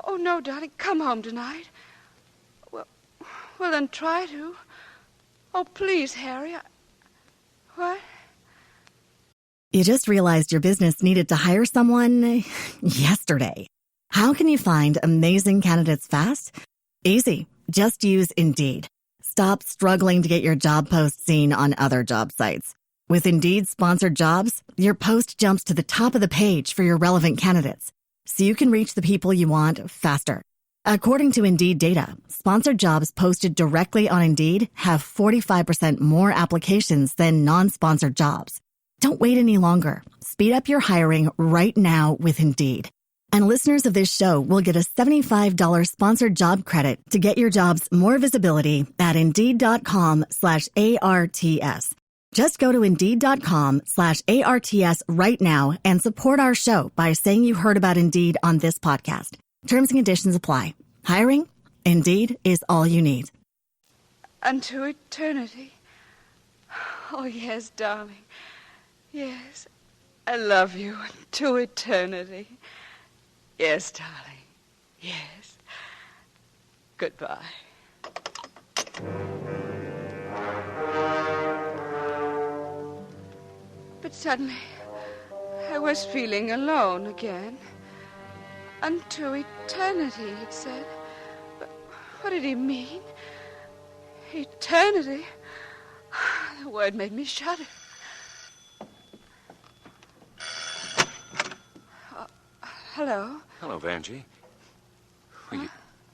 Oh, no, darling, come home tonight. Well, then try to. Oh, please, Harry. What? You just realized your business needed to hire someone yesterday. How can you find amazing candidates fast? Easy. Just use Indeed. Stop struggling to get your job post seen on other job sites. With Indeed sponsored jobs, your post jumps to the top of the page for your relevant candidates, so you can reach the people you want faster. According to Indeed data, sponsored jobs posted directly on Indeed have 45% more applications than non-sponsored jobs. Don't wait any longer. Speed up your hiring right now with Indeed. And listeners of this show will get a $75 sponsored job credit to get your jobs more visibility at Indeed.com/ARTS. Just go to Indeed.com/ARTS right now and support our show by saying you heard about Indeed on this podcast. Terms and conditions apply. Hiring? Indeed is all you need. Unto eternity. Oh, yes, darling. Yes, I love you to eternity. Yes, darling. Yes. Goodbye. But suddenly, I was feeling alone again. Unto eternity, it said. But what did he mean? Eternity? The word made me shudder. Hello? Hello, Vanjie. Well,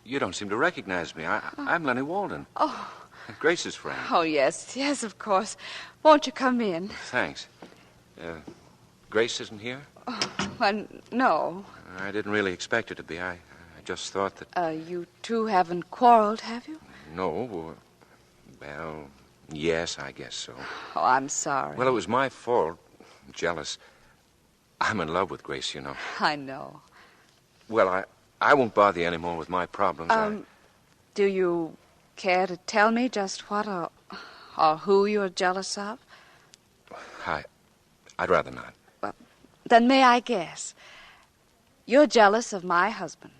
you don't seem to recognize me. I'm Lenny Walden. Oh. Grace's friend. Oh, yes, of course. Won't you come in? Thanks. Grace isn't here? Oh, well, no. I didn't really expect her to be. I just thought that... You two haven't quarreled, have you? No. Well, yes, I guess so. Oh, I'm sorry. Well, it was my fault. I'm jealous. I'm in love with Grace, you know. I know. Well, I won't bother you anymore with my problems. Do you care to tell me just what or who you're jealous of? I'd rather not. Well, then may I guess? You're jealous of my husband.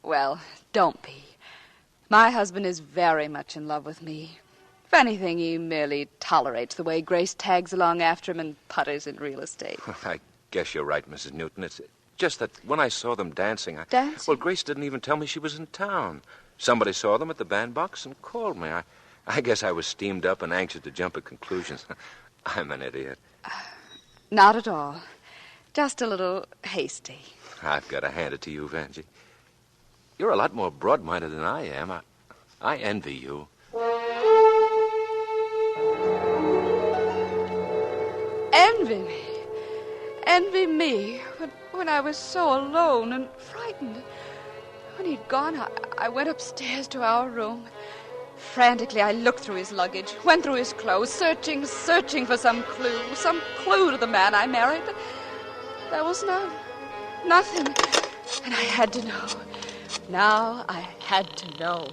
Well, don't be. My husband is very much in love with me. If anything, he merely tolerates the way Grace tags along after him and putters in real estate. I guess you're right, Mrs. Newton. It's just that when I saw them dancing... Dancing? Well, Grace didn't even tell me she was in town. Somebody saw them at the bandbox and called me. I guess I was steamed up and anxious to jump at conclusions. I'm an idiot. Not at all. Just a little hasty. I've got to hand it to you, Vanjie. You're a lot more broad-minded than I am. I envy you. Envy me? Envy me when I was so alone and frightened. When he'd gone, I went upstairs to our room, Frantically, I looked through his luggage, went through his clothes, searching for some clue to the man I married, but there was none. Nothing. And I had to know. Now I had to know.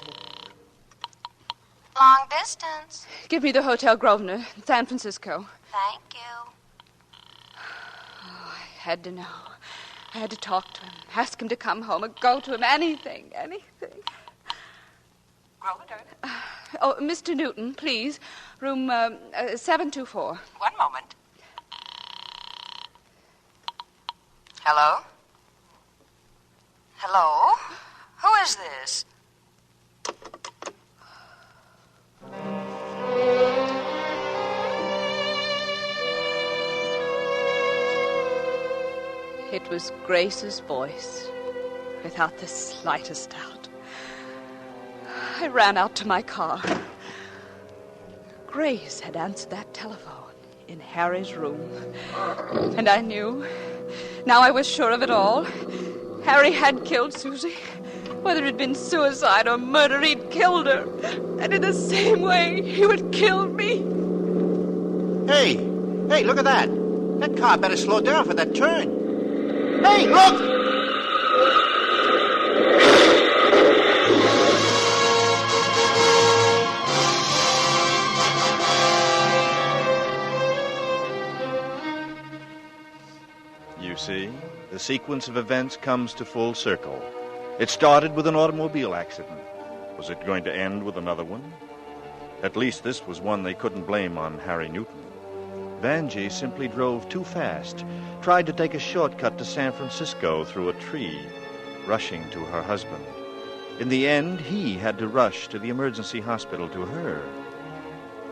Long distance. Give me the Hotel Grosvenor in San Francisco. Thank you. Oh, I had to know. I had to talk to him, ask him to come home, or go to him, anything. Grosvenor. Oh, Mr. Newton, please. Room 724. One moment. Hello? Hello? Who is this? It was Grace's voice, without the slightest doubt. I ran out to my car. Grace had answered that telephone in Harry's room. And I knew. Now I was sure of it all. Harry had killed Susie. Whether it had been suicide or murder, he'd killed her. And in the same way, he would kill me. Hey, look at that. That car better slow down for that turn. Hey, look! You see, the sequence of events comes to full circle. It started with an automobile accident. Was it going to end with another one? At least this was one they couldn't blame on Harry Newton. Vanjie simply drove too fast, tried to take a shortcut to San Francisco through a tree, rushing to her husband. In the end, he had to rush to the emergency hospital to her.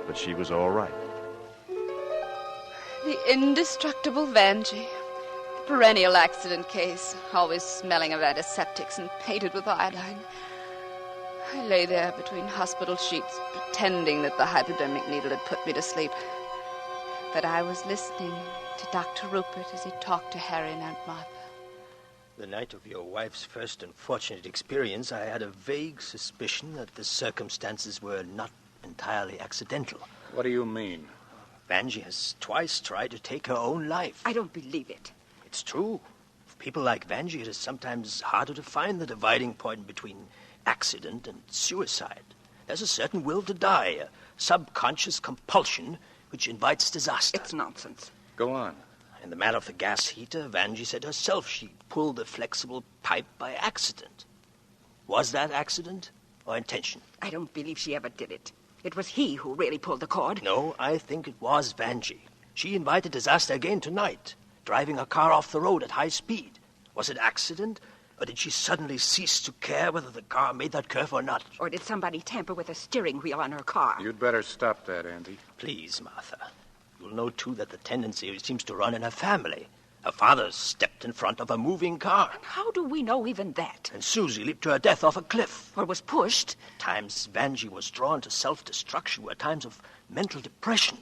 But she was all right. The indestructible Vanjie. Perennial accident case, always smelling of antiseptics and painted with iodine. I lay there between hospital sheets, pretending that the hypodermic needle had put me to sleep. But I was listening to Dr. Rupert as he talked to Harry and Aunt Martha. The night of your wife's first unfortunate experience, I had a vague suspicion that the circumstances were not entirely accidental. What do you mean? Vanjie has twice tried to take her own life. I don't believe it. It's true. For people like Vanjie, it is sometimes harder to find the dividing point between accident and suicide. There's a certain will to die, a subconscious compulsion which invites disaster. It's nonsense. Go on. In the matter of the gas heater, Vanjie said herself she pulled the flexible pipe by accident. Was that accident or intention? I don't believe she ever did it. It was he who really pulled the cord. No, I think it was Vanjie. She invited disaster again tonight, driving a car off the road at high speed. Was it accident, or did she suddenly cease to care whether the car made that curve or not? Or did somebody tamper with the steering wheel on her car? You'd better stop that, Andy. Please, Martha. You'll know, too, that the tendency seems to run in her family. Her father stepped in front of a moving car. And how do we know even that? And Susie leaped to her death off a cliff. Or was pushed. At times, Vanjie was drawn to self-destruction were times of mental depression.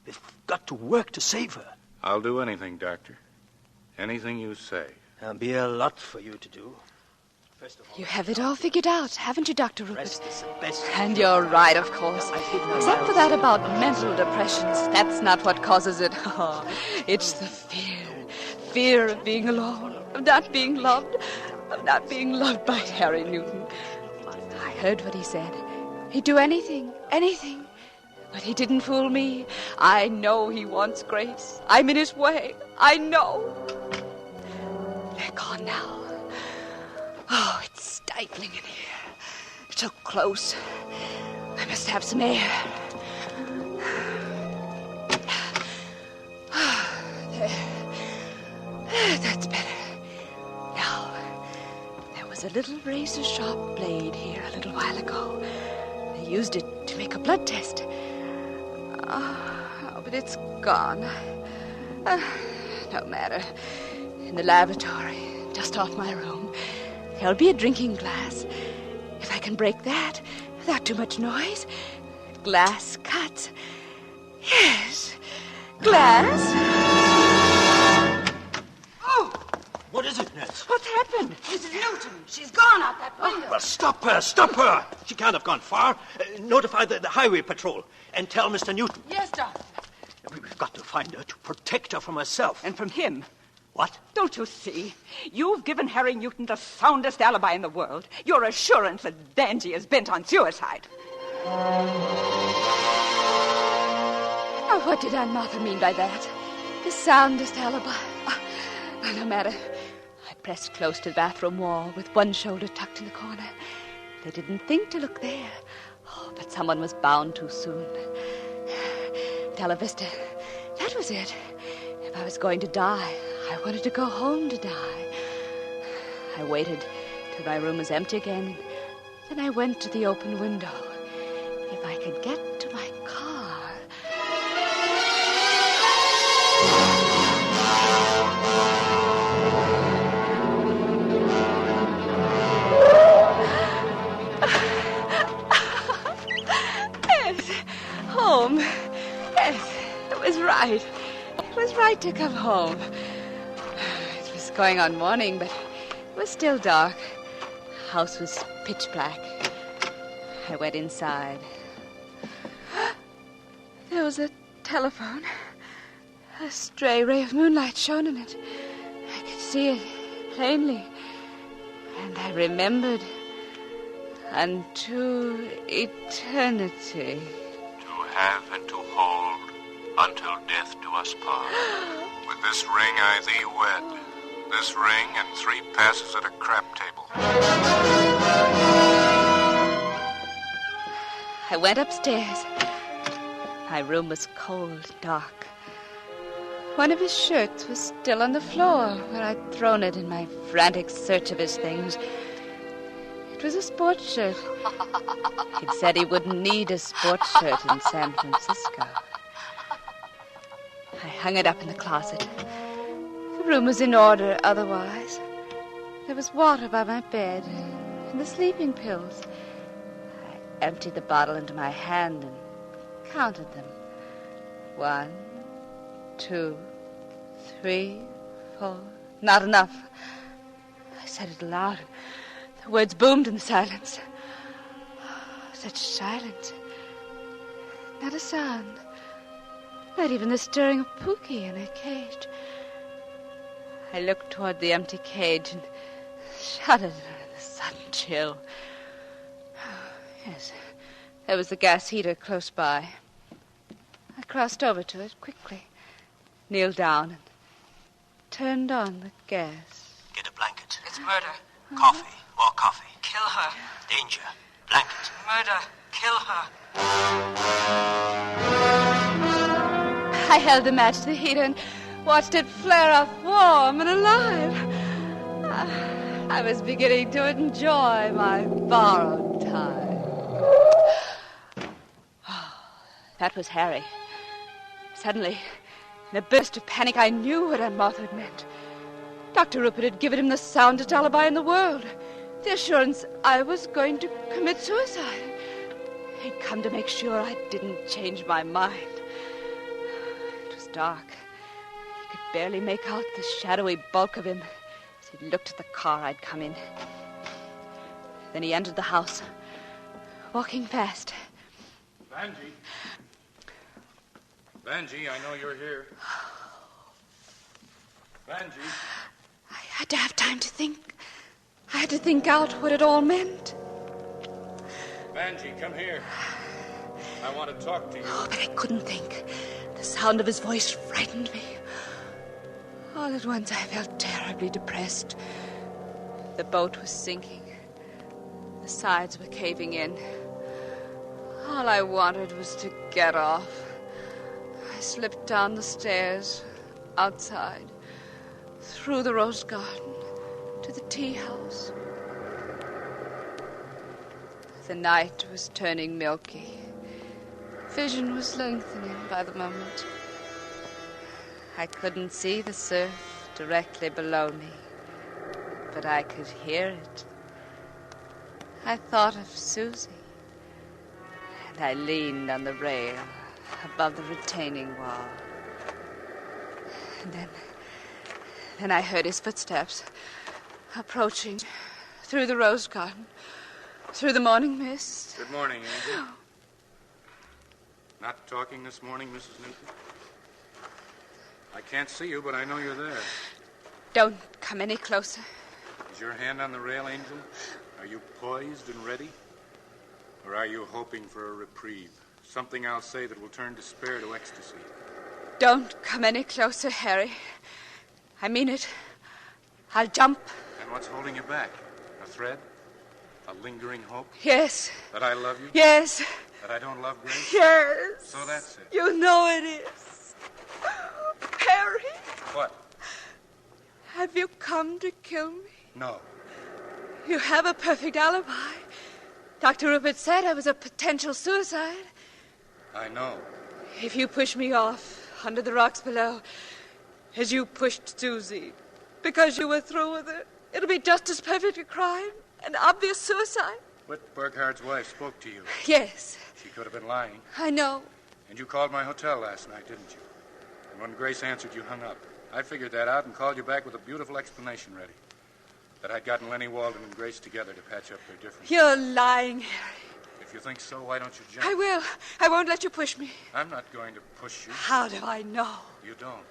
We've got to work to save her. I'll do anything, Doctor. Anything you say. There'll be a lot for you to do. First of all, You have it all figured out, haven't you, Dr. Rupert? rest is the best. And you're right, of course. Except for that about mental depressions. That's not what causes it. Oh, it's the fear. Fear of being alone, of not being loved by Harry Newton. I heard what he said. He'd do anything. But he didn't fool me. I know he wants Grace. I'm in his way. I know. They're gone now. Oh, it's stifling in here. So close. I must have some air. There. That's better. Now, there was a little razor-sharp blade here a little while ago. They used it to make a blood test. Oh, but it's gone. No matter. In the lavatory, just off my room, there'll be a drinking glass. If I can break that without too much noise. Glass cuts. Yes. Glass. Oh! What is it? nurse. What's happened? Mrs. Newton, she's gone out that window. Well, stop her, stop her. She can't have gone far. Notify the highway patrol and tell Mr. Newton. Yes, Doctor. We've got to find her to protect her from herself. And from him. What? Don't you see? You've given Harry Newton the soundest alibi in the world. Your assurance that Vanjie is bent on suicide. Now, what did Aunt Martha mean by that? The soundest alibi. Well, no matter. I pressed close to the bathroom wall with one shoulder tucked in the corner. They didn't think to look there. Oh, but someone was bound too soon. Bella Vista. That was it. If I was going to die, I wanted to go home to die. I waited till my room was empty again. Then I went to the open window. If I could get to my car... Yes, home. Yes, it was right. It was right to come home. It was going on morning, but it was still dark. The house was pitch black. I went inside. There was a telephone. A stray ray of moonlight shone in it. I could see it plainly. And I remembered unto eternity. To have and to hold until death do us part. With this ring I thee wed. This ring and 3 passes at a crap table. I went upstairs. My room was cold and dark. One of his shirts was still on the floor where I'd thrown it in my frantic search of his things. It was a sports shirt. He'd said he wouldn't need a sports shirt in San Francisco. I hung it up in the closet. The room was in order otherwise. There was water by my bed and the sleeping pills. I emptied the bottle into my hand and counted them. 1, 2, 3, 4. Not enough. I said it aloud. The words boomed in the silence. Such silence. Not a sound. Not even the stirring of Pookie in her cage. I looked toward the empty cage and shuddered in the sudden chill. Yes, there was the gas heater close by. I crossed over to it quickly, kneeled down, and turned on the gas. Get a blanket. It's murder. Coffee. More coffee. Kill her. Danger. Blanket. Murder. Kill her. I held the match to the heater and watched it flare up warm and alive. I was beginning to enjoy my borrowed time. That was Harry. Suddenly, in a burst of panic, I knew what Aunt Martha had meant. Dr. Rupert had given him the soundest alibi in the world. The assurance I was going to commit suicide. He'd come to make sure I didn't change my mind. It was dark. He could barely make out the shadowy bulk of him as he looked at the car I'd come in. Then he entered the house, walking fast. Vanjie. Vanjie, I know you're here. Vanjie. I had to have time to think. I had to think out what it all meant. Vanjie, come here. I want to talk to you. Oh, but I couldn't think. The sound of his voice frightened me. All at once I felt terribly depressed. The boat was sinking. The sides were caving in. All I wanted was to get off. I slipped down the stairs, outside, through the rose garden, to the tea house. The night was turning milky. Vision was lengthening by the moment. I couldn't see the surf directly below me, but I could hear it. I thought of Susie, and I leaned on the rail above the retaining wall. And then I heard his footsteps Approaching, through the rose garden, through the morning mist. Good morning, Angel. Not talking this morning, Mrs. Newton? I can't see you, but I know you're there. Don't come any closer. Is your hand on the rail, Angel? Are you poised and ready? Or are you hoping for a reprieve? Something I'll say that will turn despair to ecstasy. Don't come any closer, Harry. I mean it. I'll jump. And what's holding you back? A thread? A lingering hope? Yes. That I love you? Yes. That I don't love Grace? Yes. So that's it. You know it is. Harry. What? Have you come to kill me? No. You have a perfect alibi. Dr. Rupert said I was a potential suicide. I know. If you push me off under the rocks below, as you pushed Susie, because you were through with her, it'll be just as perfect a crime, an obvious suicide. Whit Burkhardt's wife spoke to you. Yes. She could have been lying. I know. And you called my hotel last night, didn't you? And when Grace answered, you hung up. I figured that out and called you back with a beautiful explanation ready. That I'd gotten Lenny Walden and Grace together to patch up their differences. You're lying, Harry. If you think so, why don't you jump? I will. I won't let you push me. I'm not going to push you. How do I know? You don't.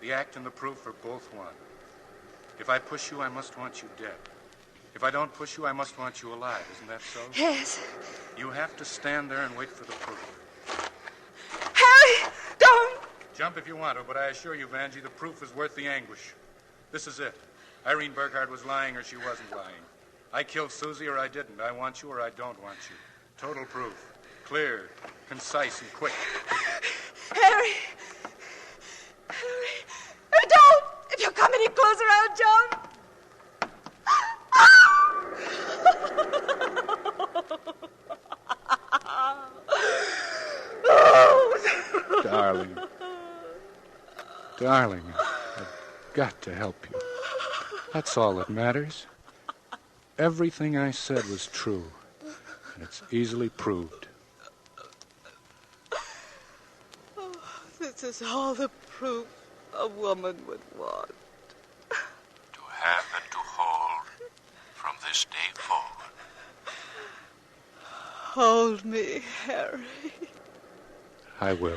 The act and the proof are both one. If I push you, I must want you dead. If I don't push you, I must want you alive. Isn't that so? Yes. You have to stand there and wait for the proof. Harry, don't! Jump if you want to, but I assure you, Vanjie, the proof is worth the anguish. This is it. Irene Burkhardt was lying or she wasn't lying. I killed Susie or I didn't. I want you or I don't want you. Total proof. Clear, concise, and quick. Harry! Harry! Don't! If you come any closer, I'll jump! Darling. Darling, I've got to help you. That's all that matters. Everything I said was true, and it's easily proved. Oh, this is all the proof a woman would want. To have and to hold from this day forward. Hold me, Harry. I will.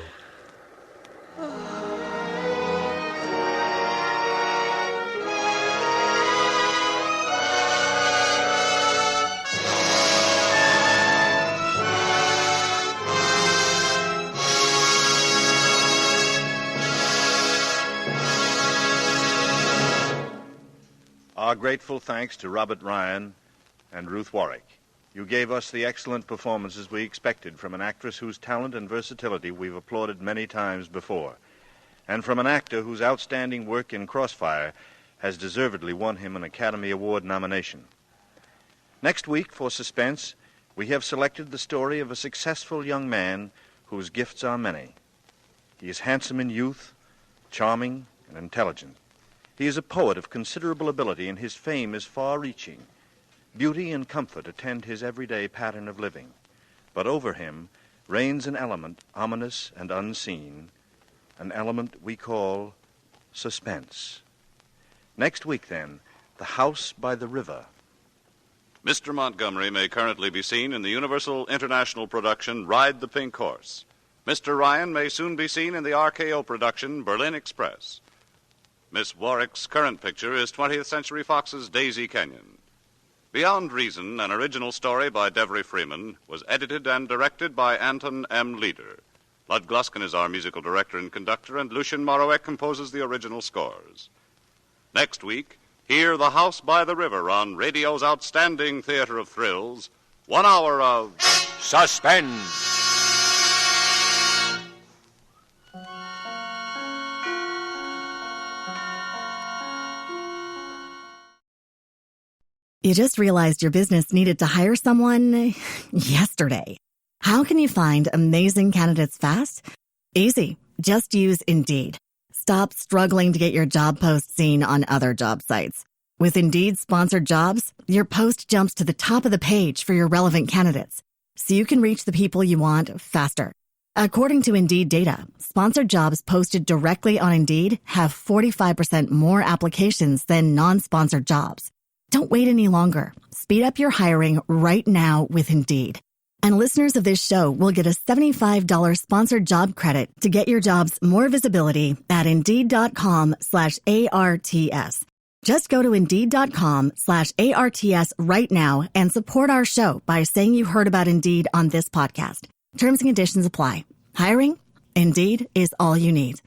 Our grateful thanks to Robert Ryan and Ruth Warwick. You gave us the excellent performances we expected from an actress whose talent and versatility we've applauded many times before, and from an actor whose outstanding work in Crossfire has deservedly won him an Academy Award nomination. Next week, for Suspense, we have selected the story of a successful young man whose gifts are many. He is handsome in youth, charming, and intelligent. He is a poet of considerable ability, and his fame is far-reaching. Beauty and comfort attend his everyday pattern of living. But over him reigns an element ominous and unseen, an element we call suspense. Next week, then, The House by the River. Mr. Montgomery may currently be seen in the Universal International production Ride the Pink Horse. Mr. Ryan may soon be seen in the RKO production Berlin Express. Miss Warwick's current picture is 20th Century Fox's Daisy Canyon. Beyond Reason, an original story by Devery Freeman, was edited and directed by Anton M. Leader. Lud Gluskin is our musical director and conductor, and Lucien Moraweck composes the original scores. Next week, hear The House by the River on radio's outstanding theater of thrills, 1 hour of Suspense. You just realized your business needed to hire someone yesterday. How can you find amazing candidates fast? Easy. Just use Indeed. Stop struggling to get your job post seen on other job sites. With Indeed sponsored jobs, your post jumps to the top of the page for your relevant candidates, so you can reach the people you want faster. According to Indeed data, sponsored jobs posted directly on Indeed have 45% more applications than non-sponsored jobs. Don't wait any longer. Speed up your hiring right now with Indeed. And listeners of this show will get a $75 sponsored job credit to get your jobs more visibility at Indeed.com/ARTS. Just go to Indeed.com/ARTS right now and support our show by saying you heard about Indeed on this podcast. Terms and conditions apply. Hiring? Indeed is all you need.